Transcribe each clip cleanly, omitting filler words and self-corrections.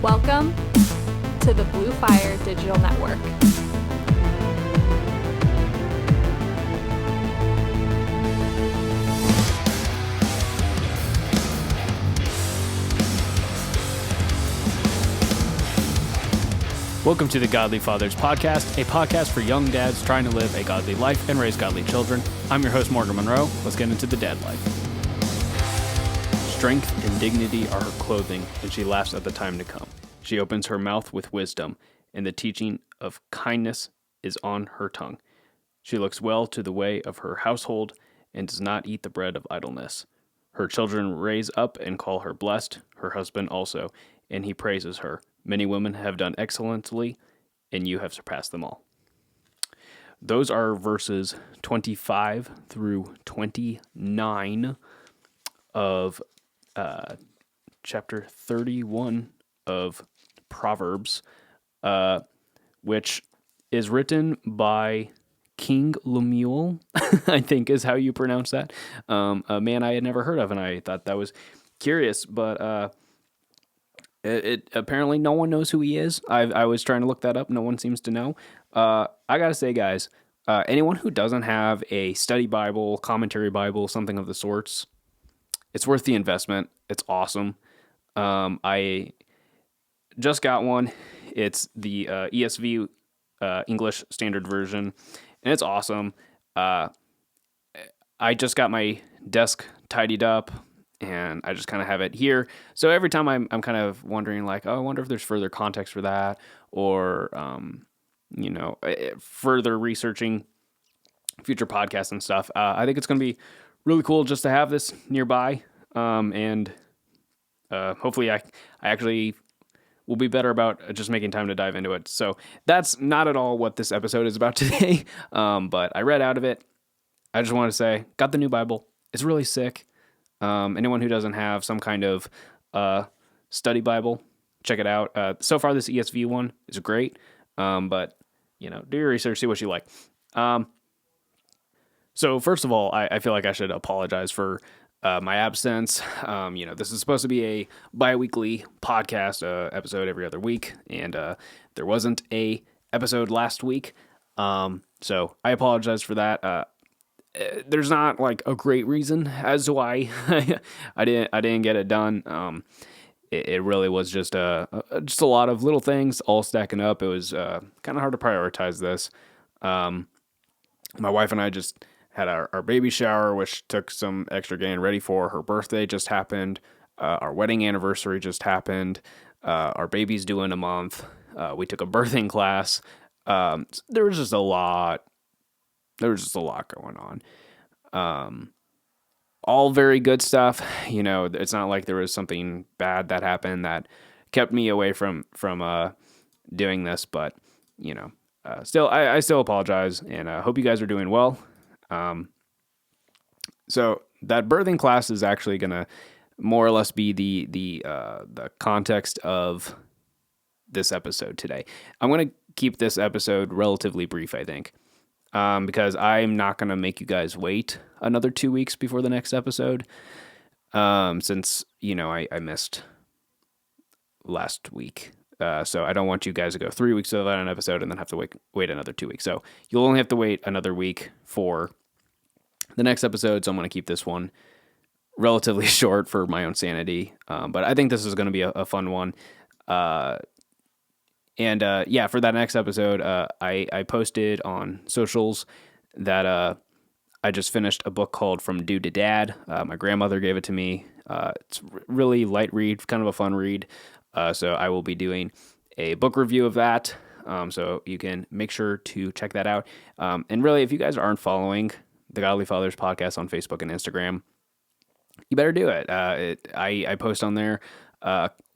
Welcome to the Blue Fire Digital Network. Welcome to the Godly Fathers Podcast, a podcast for young dads trying to live a godly life and raise godly children. I'm your host, Morgan Monroe. Let's get into the dad life. Strength and dignity are her clothing, and she laughs at the time to come. She opens her mouth with wisdom, and the teaching of kindness is on her tongue. She looks well to the way of her household and does not eat the bread of idleness. Her children raise up and call her blessed, her husband also, and he praises her. Many women have done excellently, and you have surpassed them all. Those are verses 25 through 29 of chapter 31 of Proverbs, which is written by King Lemuel, I think is how you pronounce that. A man I had never heard of, and I thought that was curious, but it apparently no one knows who he is. I was trying to look that up. No one seems to know. I gotta say, guys, anyone who doesn't have a study Bible, commentary Bible, something of the sorts, it's worth the investment. It's awesome. I just got one. It's the ESV English Standard Version, and it's awesome. I just got my desk tidied up, and I just kind of have it here. So every time I'm kind of wondering, like, oh, I wonder if there's further context for that, or further researching future podcasts and stuff. I think it's going to be really cool just to have this nearby, and hopefully I actually will be better about just making time to dive into it. So that's not at all what this episode is about today, but I read out of it. I just want to say, got the new Bible. It's really sick. Anyone who doesn't have some kind of study Bible, check it out. So far, this ESV one is great, but do your research, see what you like. So first of all, I feel like I should apologize for my absence. This is supposed to be a bi-weekly podcast episode every other week, and there wasn't a episode last week, so I apologize for that. There's not like a great reason as to why I didn't get it done. It really was just a lot of little things all stacking up. It was kind of hard to prioritize this. My wife and I just had our baby shower, which took some extra getting ready for. Her birthday just happened. Our wedding anniversary just happened. Our baby's due in a month. We took a birthing class. There was just a lot going on. All very good stuff. It's not like there was something bad that happened that kept me away from doing this, but still, I still apologize, and hope you guys are doing well. So that birthing class is actually gonna more or less be the context of this episode today. I'm gonna keep this episode relatively brief, I think. Because I'm not going to make you guys wait another 2 weeks before the next episode, since, I missed last week. So I don't want you guys to go 3 weeks without an episode and then have to wait another 2 weeks. So you'll only have to wait another week for the next episode, so I'm going to keep this one relatively short for my own sanity. But I think this is going to be a fun one. And for that next episode, I posted on socials that I just finished a book called From Dude to Dad. My grandmother gave it to me. It's really light read, kind of a fun read. So I will be doing a book review of that. So you can make sure to check that out. And really, if you guys aren't following the Godly Fathers podcast on Facebook and Instagram, you better do it. I post on there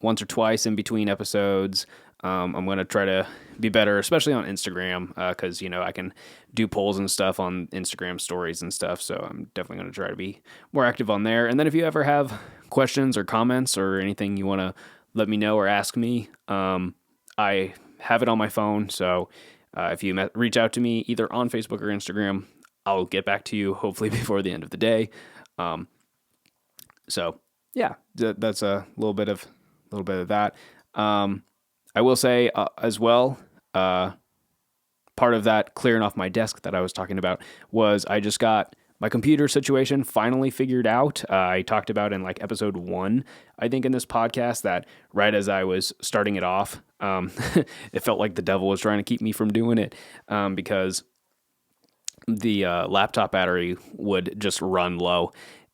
once or twice in between episodes. I'm going to try to be better, especially on Instagram, because, I can do polls and stuff on Instagram stories and stuff. So I'm definitely going to try to be more active on there. And then if you ever have questions or comments or anything you want to let me know or ask me, I have it on my phone. So if you reach out to me either on Facebook or Instagram, I'll get back to you hopefully before the end of the day. So yeah, that's a little bit of that. I will say as well, part of that clearing off my desk that I was talking about was I just got my computer situation finally figured out. I talked about in like episode 1, I think, in this podcast, that right as I was starting it off, it felt like the devil was trying to keep me from doing it, because the laptop battery would just run low,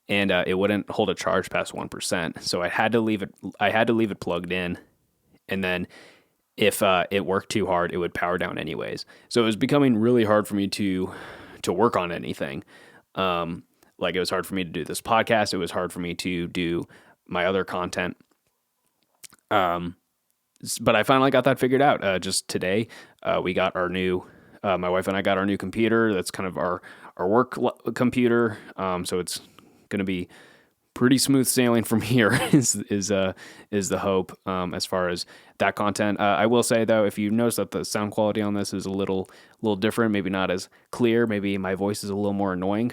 and it wouldn't hold a charge past 1%. So I had to leave it plugged in, and then if it worked too hard, it would power down anyways. So it was becoming really hard for me to work on anything. Like, it was hard for me to do this podcast. It was hard for me to do my other content. But I finally got that figured out. Just today, we got our new, my wife and I got our new computer. That's kind of our work computer. So it's going to be pretty smooth sailing from here is the hope, as far as that content. I will say though, if you notice that the sound quality on this is a little different, maybe not as clear, maybe my voice is a little more annoying,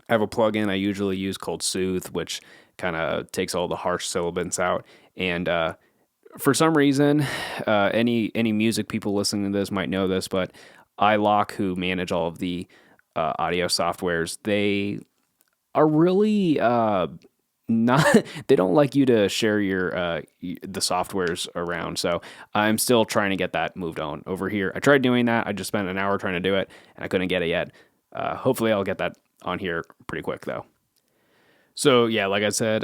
I have a plugin I usually use called Soothe, which kind of takes all the harsh sibilants out. And for some reason, any music people listening to this might know this, but iLock, who manage all of the audio softwares, they are really not. They don't like you to share your the softwares around. So I'm still trying to get that moved on over here. I tried doing that. I just spent an hour trying to do it, and I couldn't get it yet. Hopefully, I'll get that on here pretty quick though. So yeah, like I said,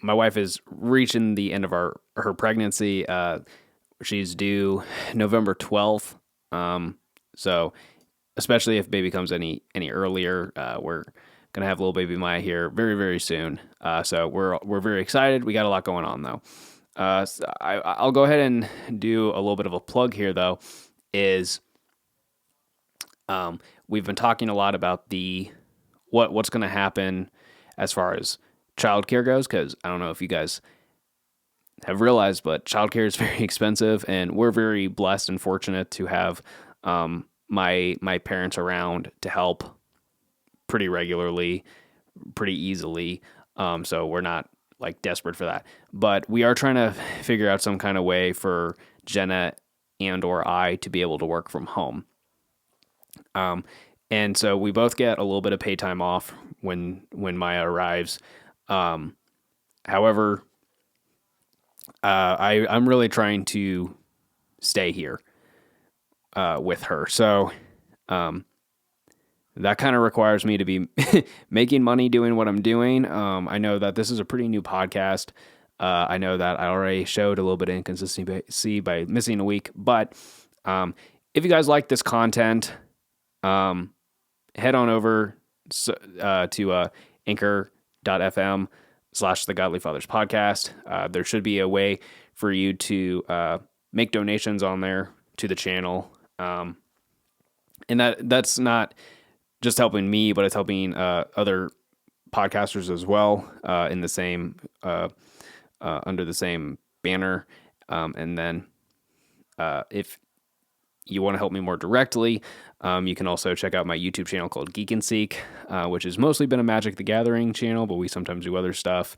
my wife is reaching the end of her pregnancy. She's due November 12th. So especially if baby comes any earlier, we're gonna have little baby Maya here very, very soon. So we're very excited. We got a lot going on though. So I'll go ahead and do a little bit of a plug here though. Is we've been talking a lot about what's going to happen as far as childcare goes, because I don't know if you guys have realized, but childcare is very expensive, and we're very blessed and fortunate to have my parents around to help pretty regularly, pretty easily. So we're not like desperate for that, but we are trying to figure out some kind of way for Jenna and or I to be able to work from home. And so we both get a little bit of pay time off when Maya arrives. However, I'm really trying to stay here with her. So that kind of requires me to be making money doing what I'm doing. I know that this is a pretty new podcast. I know that I already showed a little bit of inconsistency by missing a week. But if you guys like this content, head on over to anchor.fm/The Godly Fathers Podcast. There should be a way for you to make donations on there to the channel. And that's not just helping me, but it's helping other podcasters as well, in the same under the same banner. And then if you want to help me more directly, you can also check out my YouTube channel called Geek and Seek, which has mostly been a Magic the Gathering channel, but we sometimes do other stuff.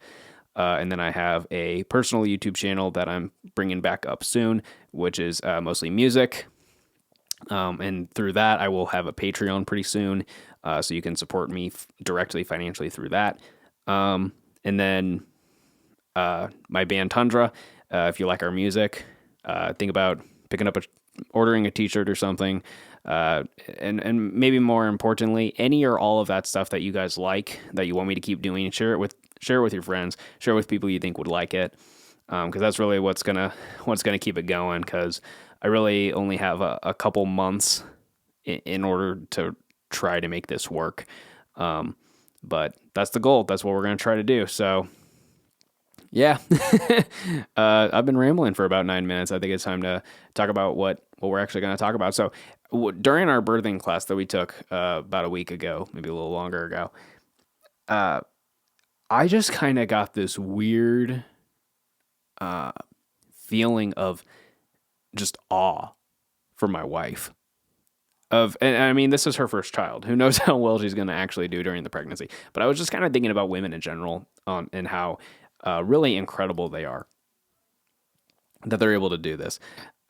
And then I have a personal YouTube channel that I'm bringing back up soon, which is mostly music. And through that, I will have a Patreon pretty soon, so you can support me directly financially through that. And then my band Tundra, if you like our music, think about picking up ordering a t-shirt or something, and maybe more importantly, any or all of that stuff that you guys like, that you want me to keep doing, share it with your friends, share it with people you think would like it, because that's really what's gonna keep it going, because I really only have a couple months in order to try to make this work, but that's the goal. That's what we're gonna try to do. So yeah, I've been rambling for about 9 minutes. I think it's time to talk about what we're actually going to talk about. So during our birthing class that we took about a week ago, maybe a little longer ago, I just kind of got this weird feeling of just awe for my wife. And I mean, this is her first child. Who knows how well she's going to actually do during the pregnancy. But I was just kind of thinking about women in general, and how really incredible they are. that they're able to do this.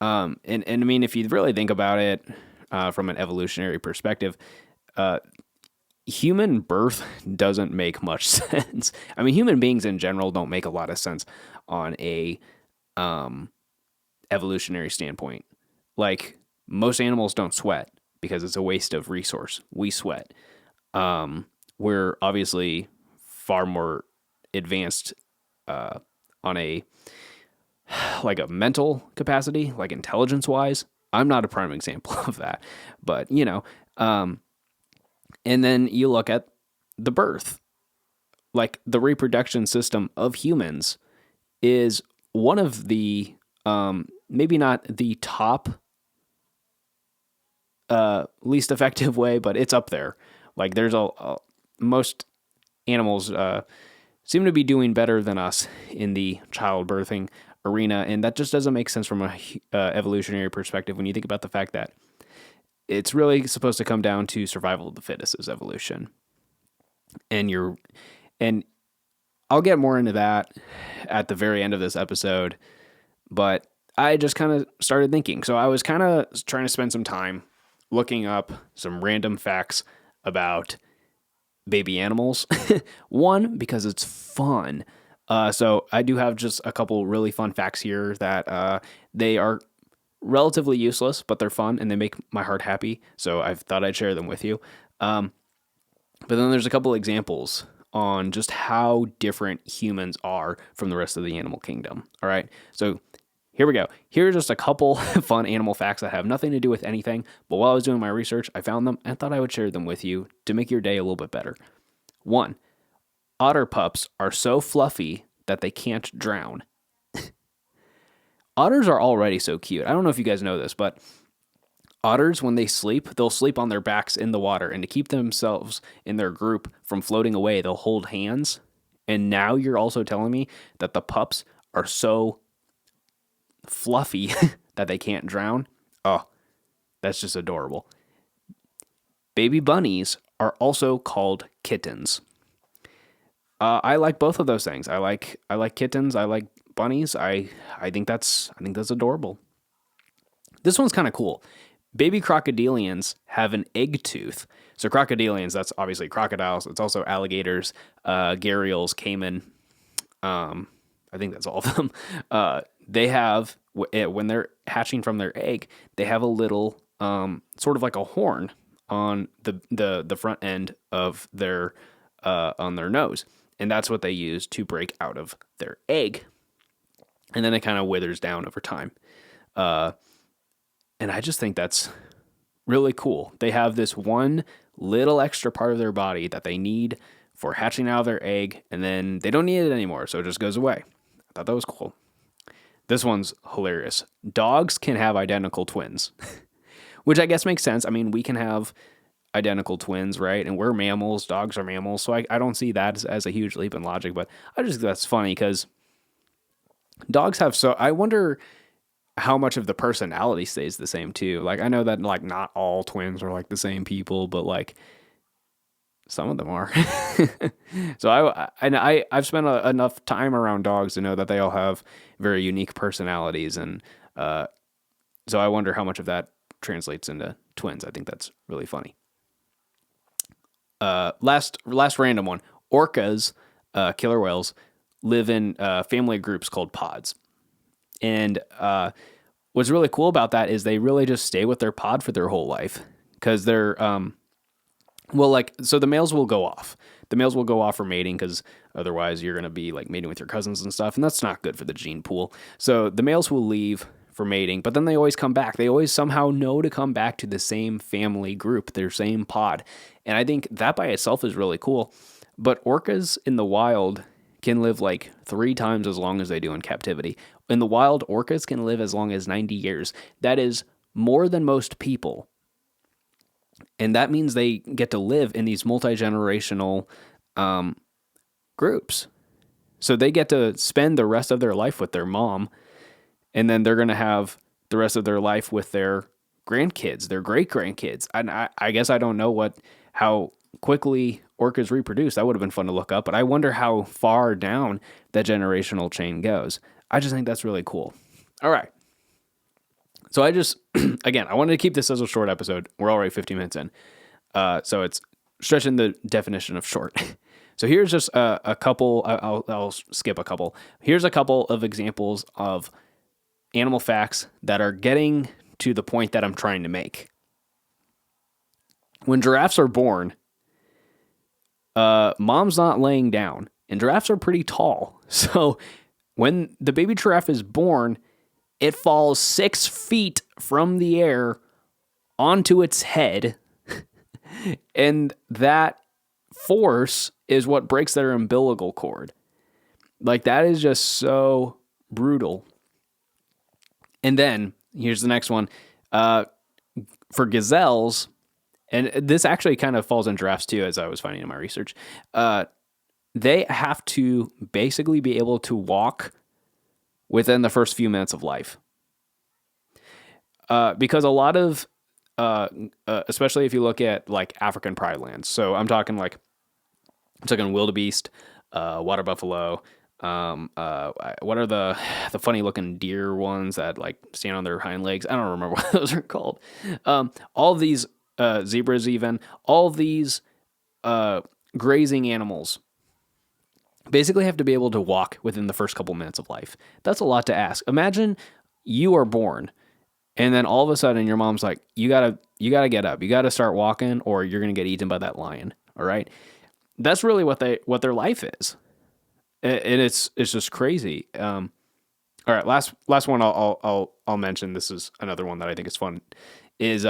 And I mean, if you really think about it from an evolutionary perspective, human birth doesn't make much sense. I mean, human beings in general don't make a lot of sense on a evolutionary standpoint. Like most animals don't sweat because it's a waste of resource. We sweat. We're obviously far more advanced on a like a mental capacity, like intelligence wise. I'm not a prime example of that, but and then you look at the birth, like the reproduction system of humans is one of the maybe not the top least effective way, but it's up there. Like there's most animals seem to be doing better than us in the childbirthing arena, and that just doesn't make sense from a evolutionary perspective when you think about the fact that it's really supposed to come down to survival of the fittest as evolution. And I'll get more into that at the very end of this episode, but I just kind of started thinking. So I was kind of trying to spend some time looking up some random facts about baby animals. One, because it's fun. So I do have just a couple really fun facts here that they are relatively useless, but they're fun and they make my heart happy. So I thought I'd share them with you. But then there's a couple examples on just how different humans are from the rest of the animal kingdom. All right. So here we go. Here are just a couple fun animal facts that have nothing to do with anything. But while I was doing my research, I found them and thought I would share them with you to make your day a little bit better. 1, otter pups are so fluffy that they can't drown. Otters are already so cute. I don't know if you guys know this, but otters, when they sleep, they'll sleep on their backs in the water. And to keep themselves in their group from floating away, they'll hold hands. And now you're also telling me that the pups are so fluffy that they can't drown? Oh, that's just adorable. Baby bunnies are also called kittens. I like both of those things. I like kittens. I like bunnies. I think that's adorable. This one's kind of cool. Baby crocodilians have an egg tooth. So crocodilians, that's obviously crocodiles. It's also alligators, gharials, caiman. I think that's all of them. They have, when they're hatching from their egg, they have a little sort of like a horn on the front end of their on their nose, and that's what they use to break out of their egg, and then it kind of withers down over time. And I just think that's really cool. They have this one little extra part of their body that they need for hatching out of their egg, and then they don't need it anymore, so it just goes away. I thought that was cool. This one's hilarious. Dogs can have identical twins, which I guess makes sense. I mean, we can have identical twins, right? And we're mammals. Dogs are mammals, so I don't see that as a huge leap in logic, but I just think that's funny because dogs have I wonder how much of the personality stays the same too. Like I know that like not all twins are like the same people, but like some of them are. So I've spent enough time around dogs to know that they all have very unique personalities, and so I wonder how much of that translates into twins. I think that's really funny. Last random one. Orcas, killer whales, live in family groups called pods. And what's really cool about that is they really just stay with their pod for their whole life because they're, so the males will go off. The males will go off for mating because otherwise you're going to be like mating with your cousins and stuff, and that's not good for the gene pool. So the males will leave for mating, but then they always come back. They always somehow know to come back to the same family group, their same pod. And I think that by itself is really cool. But orcas in the wild can live like 3 times as long as they do in captivity. In the wild, orcas can live as long as 90 years. That is more than most people. And that means they get to live in these multi-generational groups. So they get to spend the rest of their life with their mom, and then they're going to have the rest of their life with their grandkids, their great-grandkids. And I guess I don't know how quickly orcas reproduce. That would have been fun to look up, but I wonder how far down that generational chain goes. I just think that's really cool. All right. So I just, again, I wanted to keep this as a short episode. We're already 15 minutes in. So it's stretching the definition of short. So here's just a couple, I'll skip a couple. Here's a couple of examples of animal facts that are getting to the point that I'm trying to make. When giraffes are born, mom's not laying down, and giraffes are pretty tall. So when the baby giraffe is born, it falls 6 feet from the air onto its head, and that force is what breaks their umbilical cord. Like, that is just so brutal. And then, here's the next one. For gazelles, and this actually kind of falls in giraffes too, as I was finding in my research, they have to basically be able to walk within the first few minutes of life. Because a lot of, especially if you look at like African pride lands, so I'm talking wildebeest, water buffalo, what are the funny looking deer ones that like stand on their hind legs? I don't remember what those are called. All of these, zebras even, all of these, grazing animals basically have to be able to walk within the first couple minutes of life. That's a lot to ask. Imagine you are born and then all of a sudden your mom's like, you gotta get up. You gotta start walking or you're going to get eaten by that lion. All right. That's really what their life is. And it's just crazy. All right. Last one I'll mention. This is another one that I think is fun is,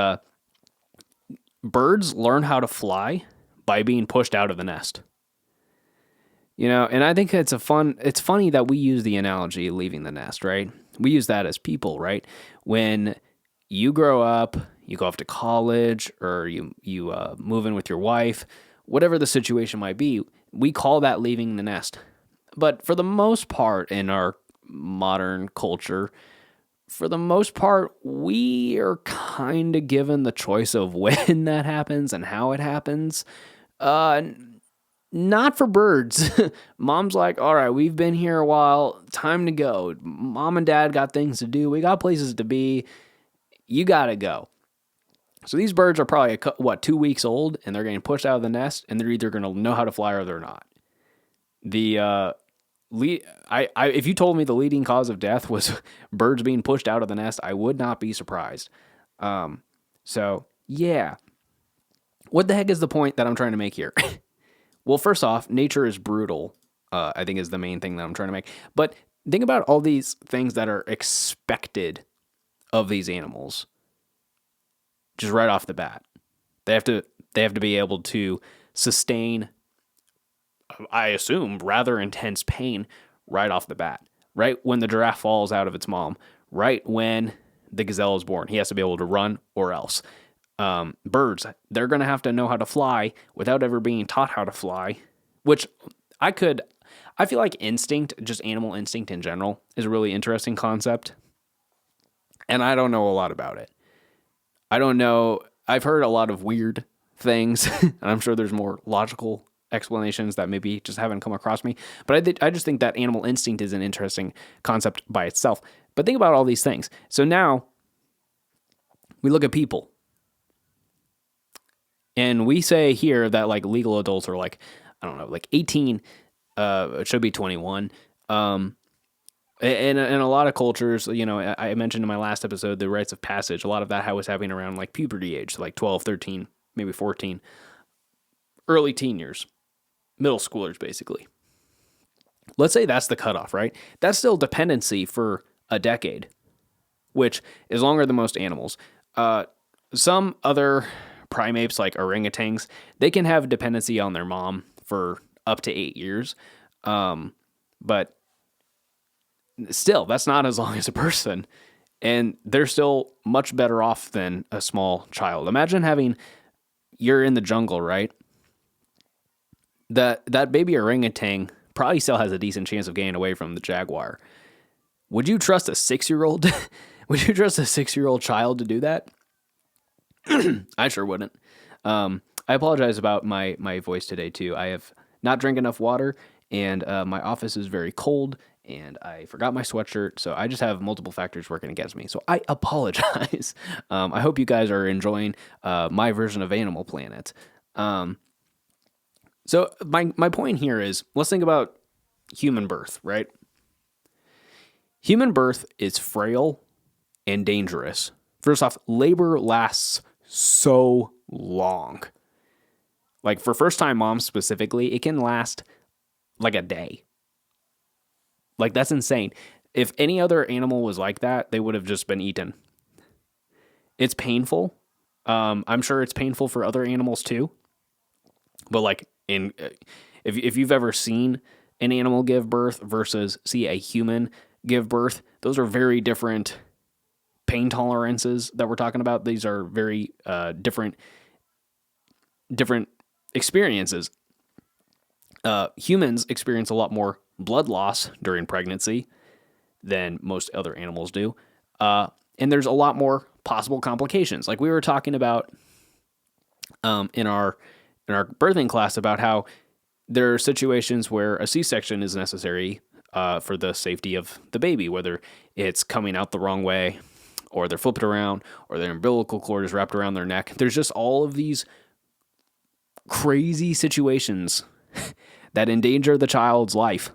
birds learn how to fly by being pushed out of the nest. You know, and I think it's funny that we use the analogy of leaving the nest, right? We use that as people, right? When you grow up, you go off to college, or you move in with your wife, whatever the situation might be, we call that leaving the nest. But for the most part in our modern culture, for the most part, we are kind of given the choice of when that happens and how it happens. Not for birds. Mom's like, all right, we've been here a while. Time to go. Mom and dad got things to do. We got places to be. You got to go. So these birds are probably, 2 weeks old, and they're getting pushed out of the nest, and they're either going to know how to fly or they're not. If you told me the leading cause of death was birds being pushed out of the nest, I would not be surprised. So, yeah. What the heck is the point that I'm trying to make here? Well, first off, nature is brutal, I think is the main thing that I'm trying to make. But think about all these things that are expected of these animals just right off the bat. They have to be able to sustain, I assume, rather intense pain right off the bat. Right when the giraffe falls out of its mom, right when the gazelle is born, he has to be able to run or else. Birds, they're going to have to know how to fly without ever being taught how to fly, which I feel like instinct, just animal instinct in general, is a really interesting concept. And I don't know a lot about it. I don't know. I've heard a lot of weird things, and I'm sure there's more logical explanations that maybe just haven't come across me. But I just think that animal instinct is an interesting concept by itself. But think about all these things. So now we look at people. And we say here that like legal adults are like, I don't know, like 18, it should be 21. And in a lot of cultures, you know, I mentioned in my last episode, the rites of passage, a lot of that was happening around like puberty age, so like 12, 13, maybe 14, early teen years, middle schoolers, basically. Let's say that's the cutoff, right? That's still dependency for a decade, which is longer than most animals. Some other primates like orangutans, they can have dependency on their mom for up to 8 years. But still, that's not as long as a person. And they're still much better off than a small child. Imagine you're in the jungle, right? That baby orangutan probably still has a decent chance of getting away from the jaguar. Would you trust a 6-year-old? Would you trust a 6-year-old child to do that? I sure wouldn't. I apologize about my voice today too. I have not drank enough water, and my office is very cold, and I forgot my sweatshirt, so I just have multiple factors working against me. So I apologize. I hope you guys are enjoying my version of Animal Planet. So my point here is, let's think about human birth, right? Human birth is frail and dangerous. First off, labor lasts so long. Like for first-time moms specifically, it can last like a day. Like that's insane. If any other animal was like that, they would have just been eaten. It's painful. I'm sure it's painful for other animals too. But like if you've ever seen an animal give birth versus see a human give birth, those are very different pain tolerances that we're talking about. These are very different experiences. Humans experience a lot more blood loss during pregnancy than most other animals do. And there's a lot more possible complications. Like we were talking about in our birthing class about how there are situations where a C-section is necessary for the safety of the baby, whether it's coming out the wrong way or they're flipped around or their umbilical cord is wrapped around their neck. There's just all of these crazy situations that endanger the child's life.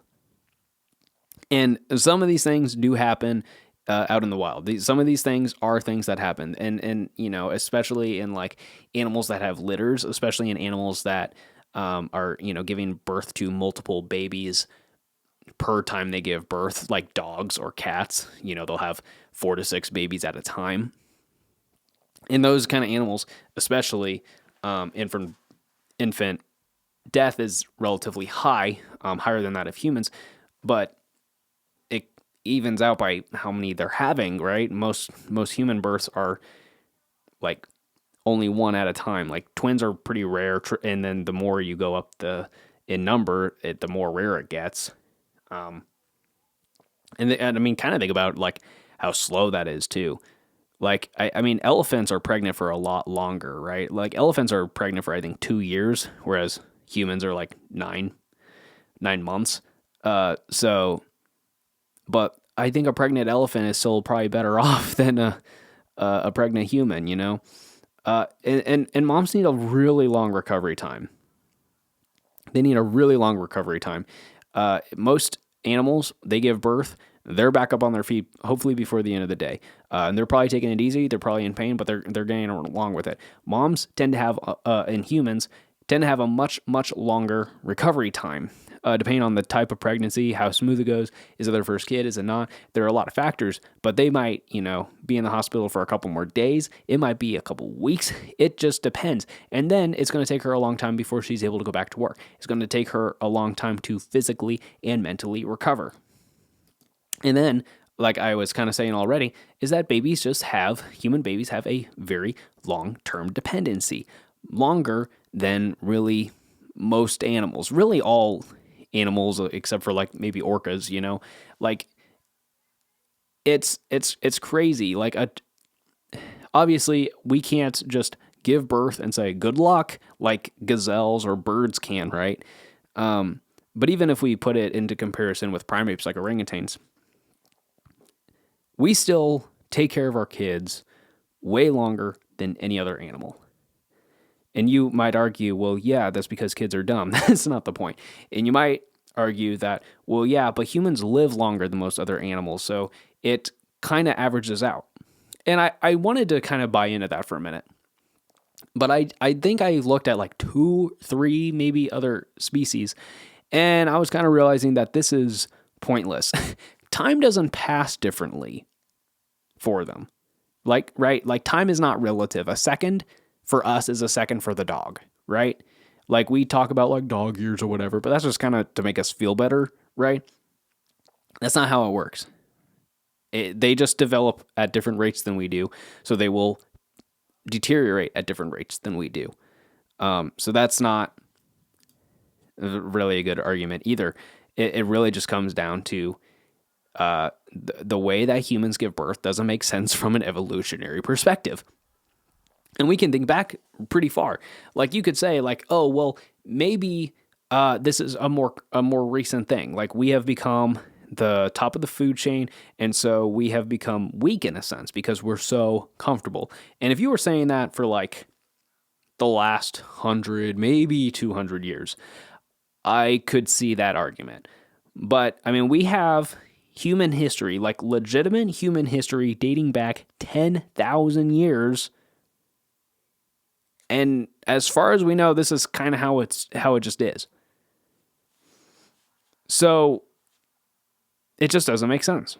And some of these things do happen out in the wild. Some of these things are things that happen. And you know, especially in like animals that have litters, especially in animals that are, you know, giving birth to multiple babies per time they give birth, like dogs or cats. You know, they'll have 4 to 6 babies at a time. In those kind of animals, especially infant death is relatively high, higher than that of humans, but it evens out by how many they're having, right? Most human births are like only one at a time. Like twins are pretty rare, and then the more you go up in number, the more rare it gets. And I mean, kind of think about like how slow that is too. Like, I mean, elephants are pregnant for a lot longer, right? Like elephants are pregnant for, I think, 2 years, whereas humans are like 9 months. But I think a pregnant elephant is still probably better off than a pregnant human, you know? And moms need a really long recovery time. They need a really long recovery time. Most animals, they give birth, they're back up on their feet, hopefully before the end of the day. And they're probably taking it easy. They're probably in pain, but they're getting along with it. Moms tend to have, and humans tend to have a much, much longer recovery time, depending on the type of pregnancy, how smooth it goes. Is it their first kid? Is it not? There are a lot of factors, but they might, you know, be in the hospital for a couple more days. It might be a couple weeks. It just depends. And then it's going to take her a long time before she's able to go back to work. It's going to take her a long time to physically and mentally recover. And then, like I was kind of saying already, is that human babies have a very long-term dependency, longer than really most animals, really all animals except for like maybe orcas, you know, like it's crazy. Like obviously we can't just give birth and say good luck like gazelles or birds can, right? But even if we put it into comparison with primates like orangutans, we still take care of our kids way longer than any other animal. And you might argue, well, yeah, that's because kids are dumb. That's not the point. And you might argue that, well, yeah, but humans live longer than most other animals, so it kind of averages out. And I wanted to kind of buy into that for a minute. But I think I looked at like 2, 3, maybe other species, and I was kind of realizing that this is pointless. Time doesn't pass differently for them. Like, right? Like time is not relative. A second for us is a second for the dog, right? Like we talk about like dog years or whatever, but that's just kind of to make us feel better, right? That's not how it works. They just develop at different rates than we do, so they will deteriorate at different rates than we do. So that's not really a good argument either. It really just comes down to the way that humans give birth doesn't make sense from an evolutionary perspective. And we can think back pretty far. Like you could say like, oh, well, maybe this is a more recent thing. Like we have become the top of the food chain, and so we have become weak in a sense because we're so comfortable. And if you were saying that for like the last 100, maybe 200 years, I could see that argument. But I mean, we have human history, like legitimate human history dating back 10,000 years. And as far as we know, this is kind of how it just is. So it just doesn't make sense.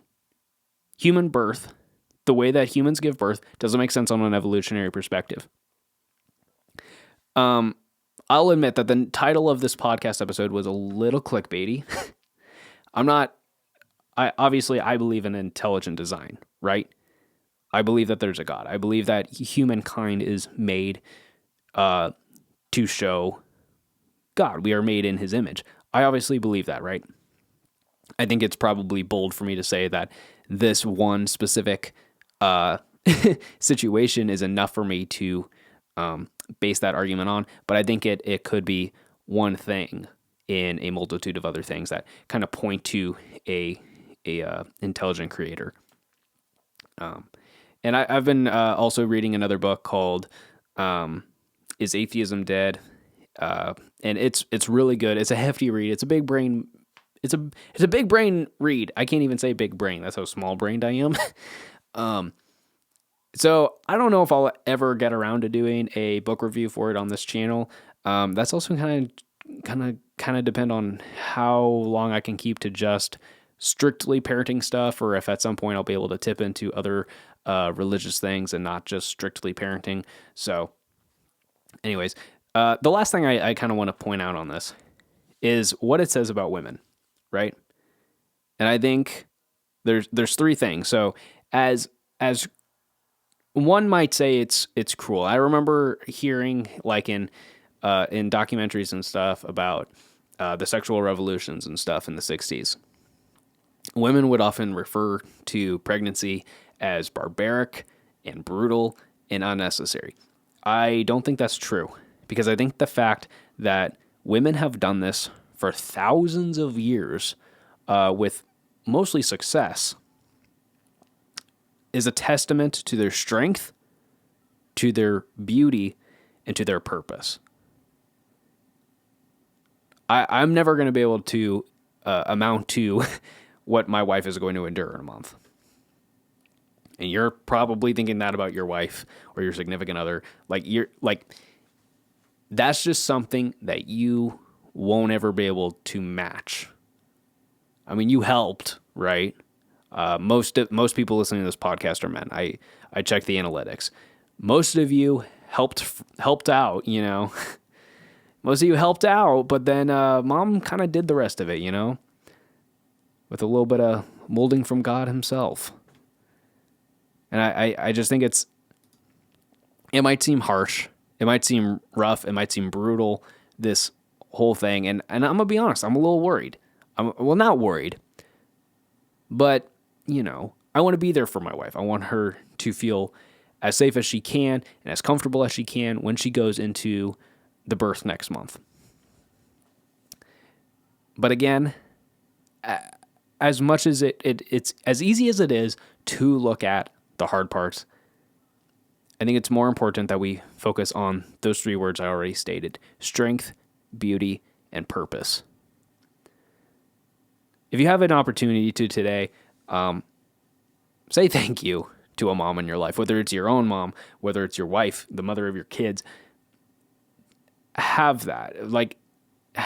Human birth, the way that humans give birth, doesn't make sense on an evolutionary perspective. I'll admit that the title of this podcast episode was a little clickbaity. I believe in intelligent design, right? I believe that there's a God. I believe that humankind is made to show God. We are made in his image. I obviously believe that, right? I think it's probably bold for me to say that this one specific situation is enough for me to base that argument on, but I think it could be one thing in a multitude of other things that kind of point to a intelligent creator. And I've been also reading another book called "Is Atheism Dead?" And it's really good. It's a hefty read. It's a big brain. It's a big brain read. I can't even say big brain. That's how small brained I am. So I don't know if I'll ever get around to doing a book review for it on this channel. That's also kind of depend on how long I can keep to just strictly parenting stuff, or if at some point I'll be able to tip into other religious things and not just strictly parenting. So anyways, the last thing I kind of want to point out on this is what it says about women, right? And I think there's three things. So as one might say it's cruel. I remember hearing like in documentaries and stuff about the sexual revolutions and stuff in the 60s. Women would often refer to pregnancy as barbaric and brutal and unnecessary. I don't think that's true, because I think the fact that women have done this for thousands of years with mostly success is a testament to their strength, to their beauty, and to their purpose. I'm never going to be able to amount to what my wife is going to endure in a month. And you're probably thinking that about your wife or your significant other. That's just something that you won't ever be able to match. I mean, you helped, right? Most people listening to this podcast are men. I checked the analytics. Most of you helped out, you know. Most of you helped out, but then mom kind of did the rest of it, you know, with a little bit of molding from God himself. And I just think it might seem harsh, it might seem rough, it might seem brutal, this whole thing. And I'm gonna be honest, I'm a little worried. Not worried, but you know, I want to be there for my wife. I want her to feel as safe as she can and as comfortable as she can when she goes into the birth next month. But again, as much as it's as easy as it is to look at the hard parts, I think it's more important that we focus on those three words I already stated: strength, beauty, and purpose. If you have an opportunity to today, say thank you to a mom in your life, whether it's your own mom, whether it's your wife, the mother of your kids. Have that. Like,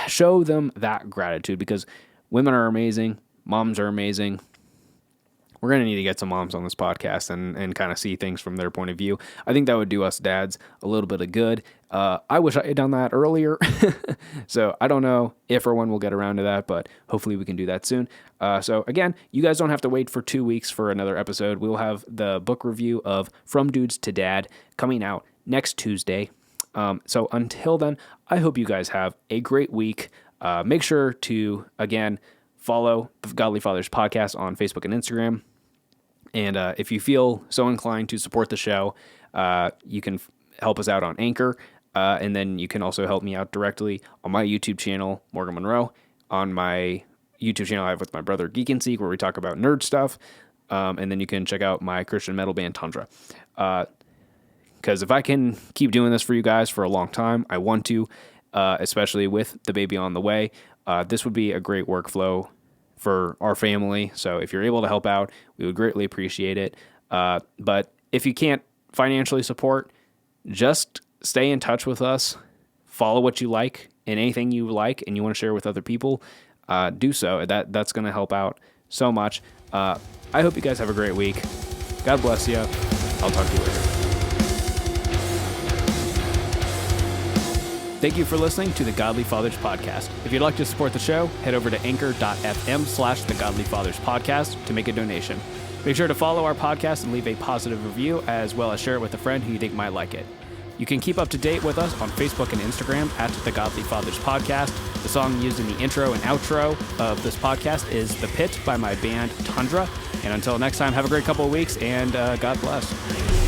show them that gratitude, because women are amazing. Moms are amazing. We're going to need to get some moms on this podcast and kind of see things from their point of view. I think that would do us dads a little bit of good. I wish I had done that earlier. So I don't know if or when we'll get around to that, but hopefully we can do that soon. So again, you guys don't have to wait for 2 weeks for another episode. We'll have the book review of From Dudes to Dad coming out next Tuesday. So until then, I hope you guys have a great week. Make sure to, again, follow the Godly Fathers podcast on Facebook and Instagram. And if you feel so inclined to support the show, you can help us out on Anchor. And then you can also help me out directly on my YouTube channel, Morgan Monroe, on my YouTube channel I have with my brother Geek and Seek, where we talk about nerd stuff. And then you can check out my Christian metal band Tundra. Because if I can keep doing this for you guys for a long time, I want to, especially with the baby on the way. This would be a great workflow for our family. So if you're able to help out, we would greatly appreciate it. But if you can't financially support, just stay in touch with us. Follow what you like, and anything you like and you want to share with other people, do so. That's going to help out so much. I hope you guys have a great week. God bless you. I'll talk to you later. Thank you for listening to the Godly Fathers Podcast. If you'd like to support the show, head over to anchor.fm/the Godly Fathers Podcast to make a donation. Make sure to follow our podcast and leave a positive review, as well as share it with a friend who you think might like it. You can keep up to date with us on Facebook and Instagram at the Godly Fathers Podcast. The song used in the intro and outro of this podcast is The Pit by my band Tundra. And until next time, have a great couple of weeks, and God bless.